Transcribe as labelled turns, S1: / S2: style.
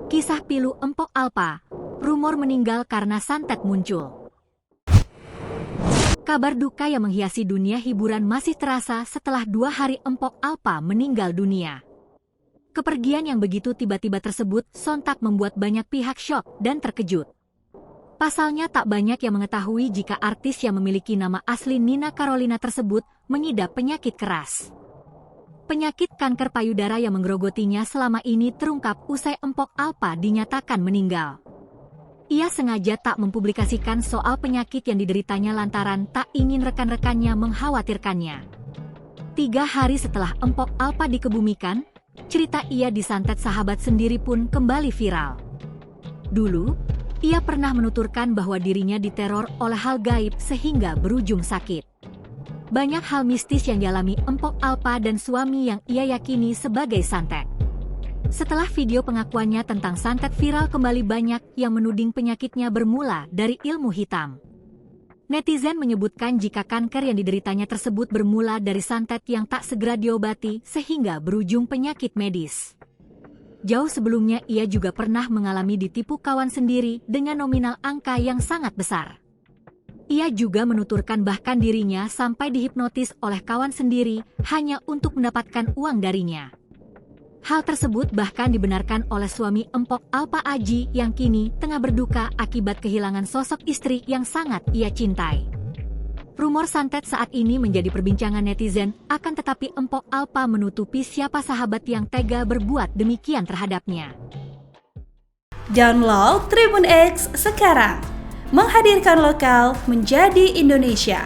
S1: Kisah pilu Empok Alpa, rumor meninggal karena santet muncul. Kabar duka yang menghiasi dunia hiburan masih terasa setelah 2 hari Empok Alpa meninggal dunia. Kepergian yang begitu tiba-tiba tersebut sontak membuat banyak pihak syok dan terkejut. Pasalnya tak banyak yang mengetahui jika artis yang memiliki nama asli Nina Carolina tersebut mengidap penyakit keras. Penyakit kanker payudara yang menggerogotinya selama ini terungkap usai Empok Alpa dinyatakan meninggal. Ia sengaja tak mempublikasikan soal penyakit yang dideritanya lantaran tak ingin rekan-rekannya mengkhawatirkannya. 3 hari setelah Empok Alpa dikebumikan, cerita ia disantet sahabat sendiri pun kembali viral. Dulu, ia pernah menuturkan bahwa dirinya diteror oleh hal gaib sehingga berujung sakit. Banyak hal mistis yang dialami Empok Alpa dan suami yang ia yakini sebagai santet. Setelah video pengakuannya tentang santet viral kembali, banyak yang menuding penyakitnya bermula dari ilmu hitam. Netizen menyebutkan jika kanker yang dideritanya tersebut bermula dari santet yang tak segera diobati sehingga berujung penyakit medis. Jauh sebelumnya ia juga pernah mengalami ditipu kawan sendiri dengan nominal angka yang sangat besar. Ia juga menuturkan bahkan dirinya sampai dihipnotis oleh kawan sendiri hanya untuk mendapatkan uang darinya. Hal tersebut bahkan dibenarkan oleh suami Empok Alpa, Aji, yang kini tengah berduka akibat kehilangan sosok istri yang sangat ia cintai. Rumor santet saat ini menjadi perbincangan netizen, akan tetapi Empok Alpa menutupi siapa sahabat yang tega berbuat demikian terhadapnya.
S2: Download Tribun X sekarang, menghadirkan lokal menjadi Indonesia.